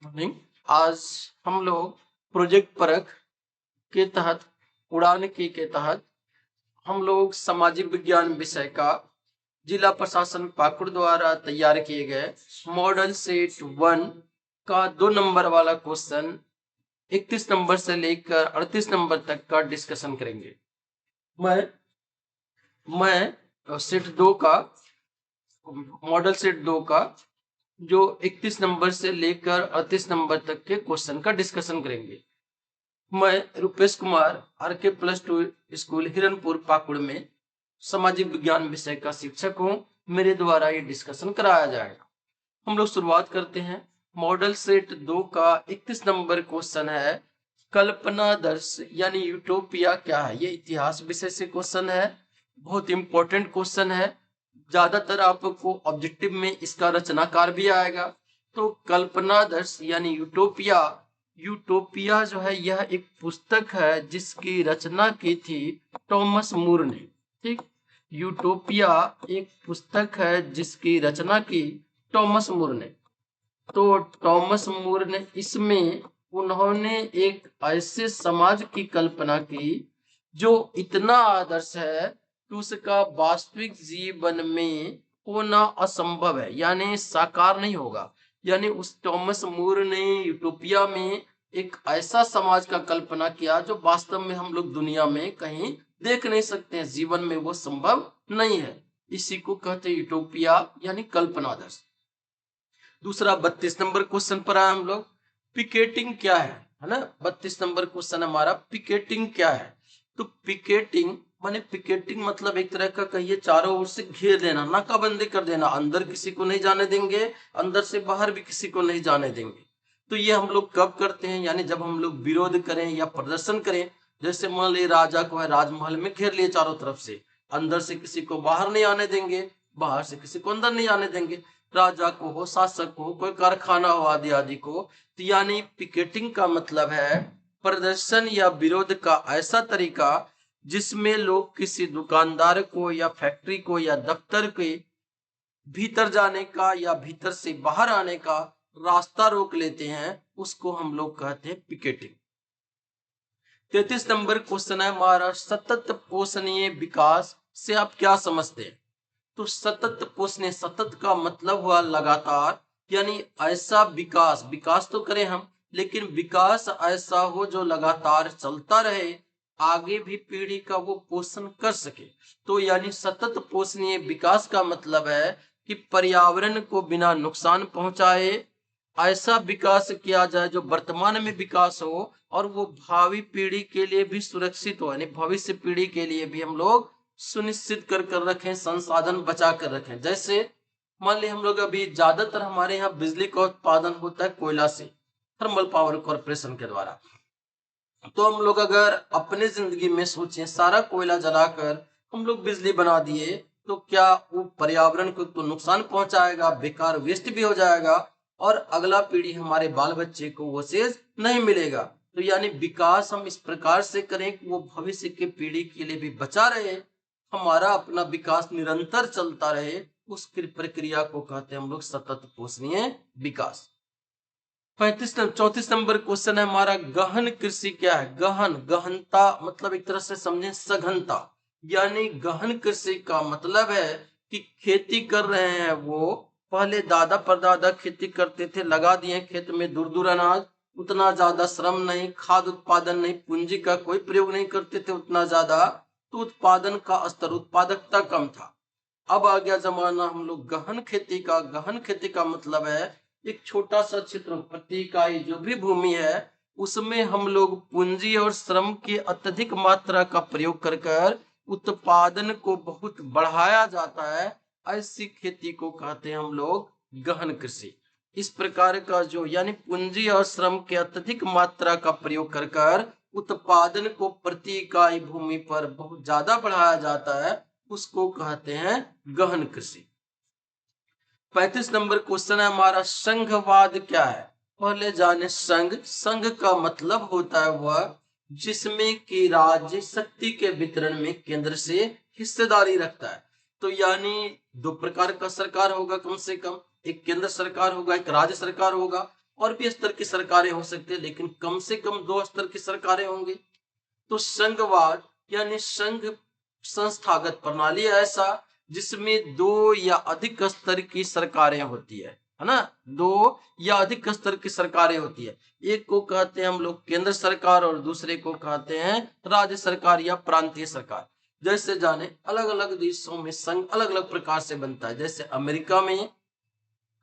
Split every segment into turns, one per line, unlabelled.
Morning. आज हम लोग प्रोजेक्ट परख के तहत उड़ान के तहत हम लोग सामाजिक विज्ञान विषय का जिला प्रशासन पाकुड़ द्वारा तैयार किए गए मॉडल सेट 1 का 2 नंबर वाला क्वेश्चन 31 नंबर से लेकर 38 नंबर तक का डिस्कशन करेंगे। मैं सेट 2 का मॉडल सेट 2 का जो 31 नंबर से लेकर 38 नंबर तक के क्वेश्चन का डिस्कशन करेंगे। मैं रुपेश कुमार RK+2 स्कूल हिरनपुर पाकुड़ में सामाजिक विज्ञान विषय का शिक्षक हूँ। मेरे द्वारा ये डिस्कशन कराया जाएगा। हम लोग शुरुआत करते हैं। मॉडल सेट 2 का 31 नंबर क्वेश्चन है, कल्पनादर्श यानी यूटोपिया क्या है। ये इतिहास विषय से क्वेश्चन है, बहुत इंपॉर्टेंट क्वेश्चन है। ज्यादातर आपको ऑब्जेक्टिव में इसका रचनाकार भी आएगा। तो कल्पनादर्श यानी यूटोपिया, यूटोपिया जो है यह एक पुस्तक है जिसकी रचना की थी टॉमस मूर ने। ठीक, यूटोपिया एक पुस्तक है जिसकी रचना की टॉमस मूर ने। तो टॉमस मूर ने इसमें उन्होंने एक ऐसे समाज की कल्पना की जो इतना आदर्श है कि उसका वास्तविक जीवन में होना असंभव है, यानी साकार नहीं होगा। यानी उस टॉमस मूर ने यूटोपिया में एक ऐसा समाज का कल्पना किया जो वास्तव में हम लोग दुनिया में कहीं देख नहीं सकते हैं, जीवन में वो संभव नहीं है। इसी को कहते हैं यूटोपिया यानी कल्पनादर्श। दूसरा 32 नंबर क्वेश्चन पर आए हम लोग। पिकेटिंग क्या है ना। 32 नंबर क्वेश्चन हमारा पिकेटिंग क्या है। तो पिकेटिंग माने पिकेटिंग मतलब एक तरह का कहिए चारों ओर से घेर लेना, नाकाबंदी कर देना, अंदर किसी को नहीं जाने देंगे, अंदर से बाहर भी किसी को नहीं जाने देंगे। तो ये हम लोग कब करते हैं, यानी जब हम लोग विरोध करें या प्रदर्शन करें। जैसे मान लीजिए राजा को है राजमहल में घेर लिए चारों तरफ से, अंदर से किसी को बाहर नहीं आने देंगे, बाहर से किसी को अंदर नहीं आने देंगे, राजा को हो, शासक हो, कोई कारखाना हो, आदि आदि को। तो यानी पिकेटिंग का मतलब है प्रदर्शन या विरोध का ऐसा तरीका जिसमें लोग किसी दुकानदार को या फैक्ट्री को या दफ्तर के भीतर जाने का या भीतर से बाहर आने का रास्ता रोक लेते हैं, उसको हम लोग कहते हैं पिकेटिंग। 33 नंबर क्वेश्चन है हमारा, सतत पोषणीय विकास से आप क्या समझते हैं। तो सतत पोषणीय, सतत का मतलब हुआ लगातार, यानी ऐसा विकास, विकास तो करें हम लेकिन विकास ऐसा हो जो लगातार चलता रहे, आगे भी पीढ़ी का वो पोषण कर सके। तो यानी सतत पोषणीय विकास का मतलब है कि पर्यावरण को बिना नुकसान पहुंचाए ऐसा विकास किया जाए जो वर्तमान में विकास हो और वो भावी पीढ़ी के लिए भी सुरक्षित हो, यानी भविष्य पीढ़ी के लिए भी हम लोग सुनिश्चित कर रखें, संसाधन बचा कर रखें। जैसे मान ली हम लोग अभी ज्यादातर हमारे यहाँ बिजली का उत्पादन होता है कोयला से, थर्मल पावर कॉर्पोरेशन के द्वारा। तो हम लोग अगर अपने जिंदगी में सोचें सारा कोयला जलाकर हम लोग बिजली बना दिए तो क्या वो पर्यावरण को तो नुकसान पहुंचाएगा, बेकार वेस्ट भी हो जाएगा और अगला पीढ़ी हमारे बाल बच्चे को वो चीज नहीं मिलेगा। तो यानी विकास हम इस प्रकार से करें कि वो भविष्य की पीढ़ी के लिए भी बचा रहे, हमारा अपना विकास निरंतर चलता रहे, उस प्रक्रिया को कहते हैं हम लोग सतत पोषणीय विकास। 34 नंबर क्वेश्चन है हमारा, गहन कृषि क्या है। गहन, गहनता मतलब एक तरह से समझे सघनता, यानी गहन कृषि का मतलब है कि खेती कर रहे हैं वो, पहले दादा परदादा खेती करते थे, लगा दिए खेत में दूर दूर अनाज, उतना ज्यादा श्रम नहीं, खाद उत्पादन नहीं, पूंजी का कोई प्रयोग नहीं करते थे उतना ज्यादा, तो उत्पादन का स्तर, उत्पादकता कम था। अब आ गया जमाना हम लोग गहन खेती का। गहन खेती का मतलब है एक छोटा सा क्षेत्र, प्रति इकाई जो भी भूमि है उसमें हम लोग पूंजी और श्रम की अत्यधिक मात्रा का प्रयोग कर कर उत्पादन को बहुत बढ़ाया जाता है, ऐसी खेती को कहते हैं हम लोग गहन कृषि। इस प्रकार का जो यानी पूंजी और श्रम के अत्यधिक मात्रा का प्रयोग कर कर उत्पादन को प्रति इकाई भूमि पर बहुत ज्यादा बढ़ाया जाता है, उसको कहते हैं गहन कृषि। 35 नंबर क्वेश्चन है हमारा, संघवाद क्या है। पहले जाने संघ, संघ का मतलब होता है वह जिसमें कि राज्य शक्ति के वितरण में केंद्र से हिस्सेदारी रखता है। तो यानी दो प्रकार का सरकार होगा कम से कम, एक केंद्र सरकार होगा, एक राज्य सरकार होगा। और भी स्तर की सरकारें हो सकती है, लेकिन कम से कम 2 स्तर की सरकारें होंगी। तो संघवाद यानी संघ संस्थागत प्रणाली ऐसा जिसमें 2 या अधिक स्तर की सरकारें होती है ना, 2 या अधिक स्तर की सरकारें होती है। एक को कहते हैं हम लोग केंद्र सरकार और दूसरे को कहते हैं राज्य सरकार या प्रांतीय सरकार। जैसे जाने अलग अलग देशों में संघ अलग अलग प्रकार से बनता है। जैसे अमेरिका में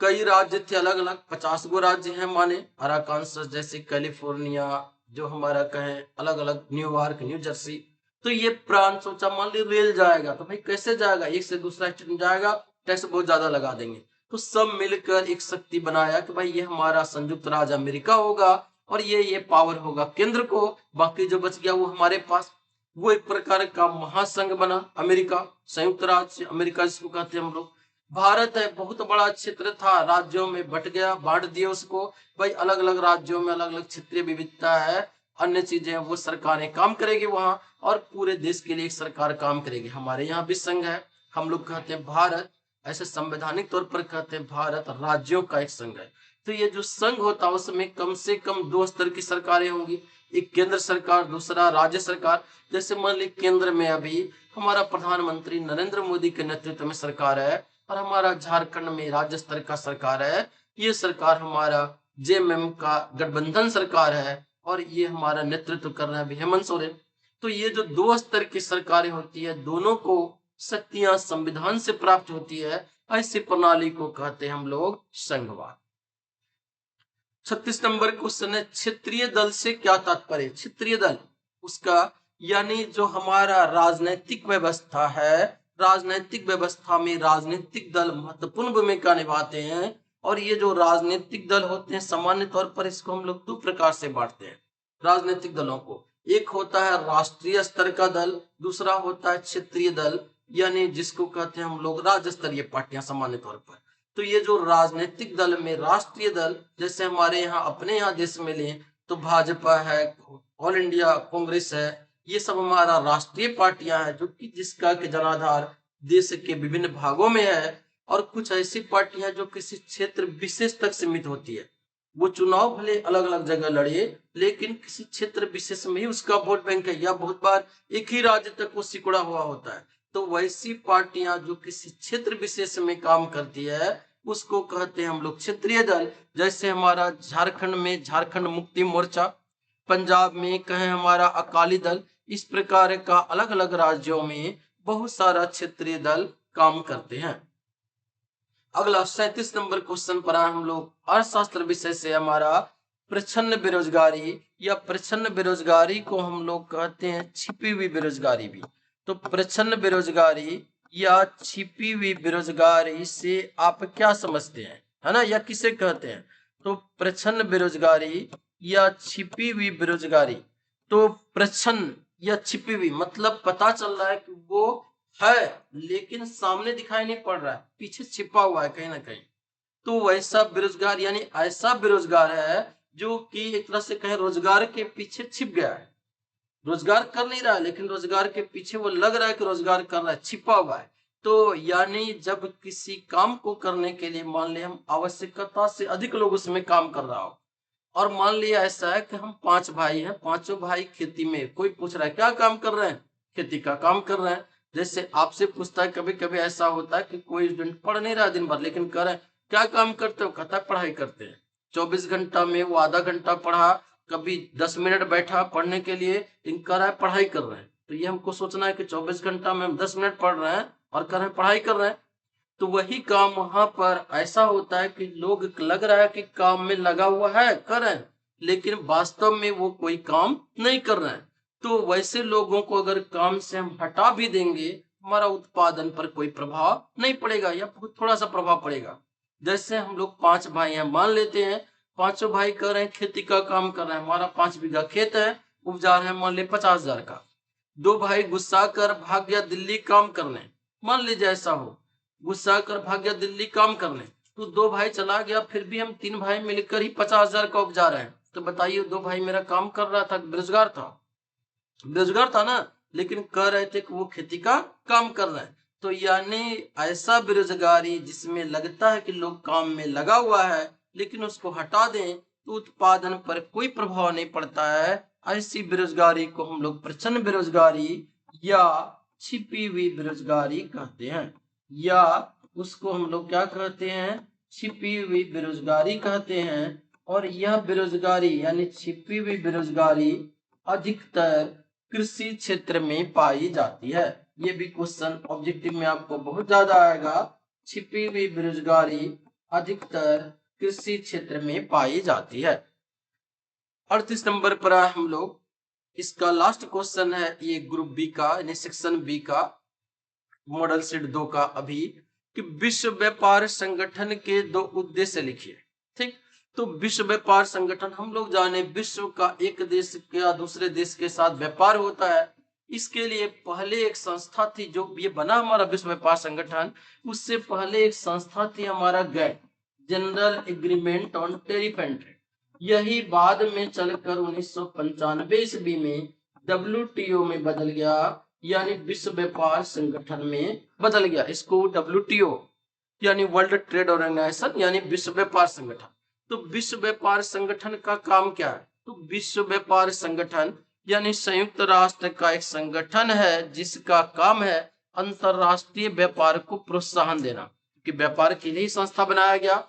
कई राज्य थे अलग अलग, 50 गो राज्य हैं माने, अराकानसस जैसे कैलिफोर्निया, जो हमारा कहें अलग अलग, न्यूयॉर्क, न्यू जर्सी। तो ये प्रांत सोचा मान ली रेल जाएगा तो भाई कैसे जाएगा, एक से दूसरा स्टेट में जाएगा, टैक्स बहुत ज्यादा लगा देंगे। तो सब मिलकर एक शक्ति बनाया कि भाई ये हमारा संयुक्त राज्य अमेरिका होगा और ये पावर होगा केंद्र को, बाकी जो बच गया वो हमारे पास। वो एक प्रकार का महासंघ बना अमेरिका, संयुक्त राज्य अमेरिका जिसको कहते हैं हम लोग। भारत है बहुत बड़ा क्षेत्र था, राज्यों में बट गया, बांट दिया उसको। भाई अलग अलग राज्यों में अलग अलग क्षेत्रीय विविधता है, अन्य चीजें वो सरकारें काम करेगी वहां, और पूरे देश के लिए एक सरकार काम करेगी। हमारे यहाँ भी संघ है, हम लोग कहते हैं भारत, ऐसे संवैधानिक तौर पर कहते हैं भारत राज्यों का एक संघ है। तो ये जो संघ होता है उसमें कम से कम 2 स्तर की सरकारें होंगी, एक केंद्र सरकार, दूसरा राज्य सरकार। जैसे मान ली केंद्र में अभी हमारा प्रधानमंत्री नरेंद्र मोदी के नेतृत्व में सरकार है, और हमारा झारखंड में राज्य स्तर का सरकार है। ये सरकार हमारा जेएमएम का गठबंधन सरकार है, और ये हमारा नेतृत्व कर रहा है हेमंत सोरेन। तो ये जो 2 स्तर की सरकारें होती है, दोनों को शक्तियां संविधान से प्राप्त होती है, ऐसी प्रणाली को कहते हैं हम लोग संघवाद। 36 नंबर क्वेश्चन है, क्षेत्रीय दल से क्या तात्पर्य। क्षेत्रीय दल उसका यानी जो हमारा राजनीतिक व्यवस्था है, राजनीतिक व्यवस्था में राजनीतिक दल महत्वपूर्ण भूमिका निभाते हैं। और ये जो राजनीतिक दल होते हैं सामान्य तौर पर इसको हम लोग 2 प्रकार से बांटते हैं राजनीतिक दलों को। एक होता है राष्ट्रीय स्तर का दल, दूसरा होता है क्षेत्रीय दल, यानी जिसको कहते हैं हम लोग राज्य स्तरीय पार्टियां सामान्य तौर पर। तो ये जो राजनीतिक दल में राष्ट्रीय दल, जैसे हमारे यहाँ अपने यहाँ देश में लें तो भाजपा है, ऑल इंडिया कांग्रेस है, ये सब हमारा राष्ट्रीय पार्टियां हैं, जो कि जिसका के जनाधार देश के विभिन्न भागों में है। और कुछ ऐसी पार्टियां जो किसी क्षेत्र विशेष तक सीमित होती है, वो चुनाव भले अलग अलग जगह लड़े लेकिन किसी क्षेत्र विशेष में ही उसका वोट बैंक है, या बहुत बार एक ही राज्य तक वो सिकुड़ा हुआ होता है। तो वैसी पार्टियां जो किसी क्षेत्र विशेष में काम करती है उसको कहते हैं हम लोग क्षेत्रीय दल। जैसे हमारा झारखंड में झारखंड मुक्ति मोर्चा, पंजाब में कहें हमारा अकाली दल, इस प्रकार का अलग अलग राज्यों में बहुत सारा क्षेत्रीय दल काम करते हैं। अगला 37 नंबर क्वेश्चन पर हम लोग अर्थशास्त्र विषय से, हमारा प्रच्छन्न बेरोजगारी या प्रच्छन्न बेरोजगारी को हम लोग कहते हैं छिपी हुई बेरोजगारी भी। तो प्रच्छन्न बेरोजगारी या छिपी हुई बेरोजगारी से आप क्या समझते हैं, है ना, या किसे कहते हैं। तो प्रच्छन्न बेरोजगारी या छिपी हुई बेरोजगारी, तो प्रच्छन्न या छिपी हुई मतलब पता चल रहा है कि वो है लेकिन सामने दिखाई नहीं पड़ रहा है, पीछे छिपा हुआ है कहीं ना कहीं। तो वैसा बेरोजगार यानी ऐसा बेरोजगार है जो कि एक तरह से कहें रोजगार के पीछे छिप गया है, रोजगार कर नहीं रहा है लेकिन रोजगार के पीछे वो लग रहा है कि रोजगार कर रहा है, छिपा हुआ है। तो यानी जब किसी काम को करने के लिए मान लिया हम आवश्यकता से अधिक लोग उसमें काम कर रहा हो, और मान लिया ऐसा है कि हम 5 भाई हैं, पांचों भाई खेती में, कोई पूछ रहा है क्या काम कर रहे हैं, खेती का काम कर रहे हैं। जैसे आपसे पूछता है, कभी कभी ऐसा होता है कि कोई स्टूडेंट पढ़ नहीं रहा दिन भर लेकिन कर रहे हैं, क्या काम करते हो, कहता है पढ़ाई करते हैं। 24 घंटा में वो आधा घंटा पढ़ा, कभी 10 मिनट बैठा पढ़ने के लिए, लेकिन कर रहा है पढ़ाई कर रहे हैं। तो ये हमको सोचना है कि 24 घंटा में हम 10 मिनट पढ़ रहे हैं और कर रहे हैं पढ़ाई कर रहे हैं। तो वही काम वहां पर ऐसा होता है कि लोग लग रहा है कि काम में लगा हुआ है, कर रहे हैं, लेकिन वास्तव में वो कोई काम नहीं कर रहे हैं। तो वैसे लोगों को अगर काम से हम हटा भी देंगे, हमारा उत्पादन पर कोई प्रभाव नहीं पड़ेगा या बहुत थोड़ा सा प्रभाव पड़ेगा। जैसे हम लोग 5 भाई हैं, मान लेते हैं पांचों भाई कर रहे हैं खेती का काम कर रहे हैं, हमारा 5 बीघा खेत है, उपजा रहे हैं मान ले 50,000 का। 2 भाई गुस्सा कर भाग गया दिल्ली काम करने, मान लीजिए ऐसा हो, गुस्सा कर भाग गया दिल्ली काम करने। तो 2 भाई चला गया, फिर भी हम 3 भाई मिलकर ही 50,000 का उपजा रहे हैं। तो बताइए 2 भाई मेरा काम कर रहा था, बेरोजगार था, बेरोजगार था ना, लेकिन कह रहे थे कि वो खेती का काम कर रहे हैं। तो यानी ऐसा बेरोजगारी जिसमें लगता है कि लोग काम में लगा हुआ है लेकिन उसको हटा दें तो उत्पादन पर कोई प्रभाव नहीं पड़ता है। ऐसी बेरोजगारी को हम लोग प्रचंड बेरोजगारी या छिपी हुई बेरोजगारी कहते हैं, या उसको हम लोग क्या कहते हैं, छिपी हुई बेरोजगारी कहते हैं। और यह बेरोजगारी यानी छिपी हुई बेरोजगारी अधिकतर कृषि क्षेत्र में पाई जाती है। ये भी क्वेश्चन ऑब्जेक्टिव में आपको बहुत ज्यादा आएगा। छिपी हुई बेरोजगारी अधिकतर कृषि क्षेत्र में पाई जाती है। 38 नंबर पर हम लोग, इसका लास्ट क्वेश्चन है ये ग्रुप बी का यानी सेक्शन बी का मॉडल सेट 2 का अभी, कि विश्व व्यापार संगठन के 2 उद्देश्य लिखिए। ठीक, तो विश्व व्यापार संगठन हम लोग जाने विश्व का एक देश या दूसरे देश के साथ व्यापार होता है। इसके लिए पहले एक संस्था थी, जो ये बना हमारा विश्व व्यापार संगठन, उससे पहले एक संस्था थी हमारा GATT, general agreement on tariff and trade. यही बाद में चलकर 1995 ईस्वी में WTO में बदल गया, यानी विश्व व्यापार संगठन में बदल गया। इसको WTO यानी वर्ल्ड ट्रेड ऑर्गेनाइजेशन यानी विश्व व्यापार संगठन। तो विश्व व्यापार संगठन का काम क्या है, तो विश्व व्यापार संगठन यानी संयुक्त राष्ट्र का एक संगठन है जिसका काम है अंतरराष्ट्रीय व्यापार को प्रोत्साहन देना, कि व्यापार के लिए संस्था बनाया गया।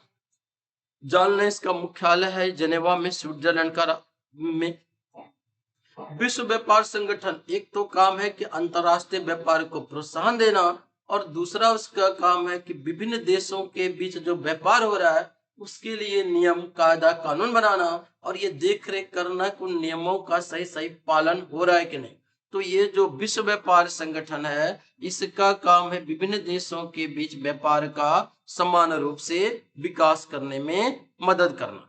जान लें इसका मुख्यालय है जेनेवा में, स्विट्जरलैंड का में। विश्व व्यापार संगठन एक तो काम है कि अंतरराष्ट्रीय व्यापार को प्रोत्साहन देना, और दूसरा उसका काम है कि विभिन्न देशों के बीच जो व्यापार हो रहा है उसके लिए नियम कायदा कानून बनाना, और ये देख रेख करना कि उन नियमों का सही सही पालन हो रहा है कि नहीं। तो ये जो विश्व व्यापार संगठन है इसका काम है विभिन्न देशों के बीच व्यापार का समान रूप से विकास करने में मदद करना।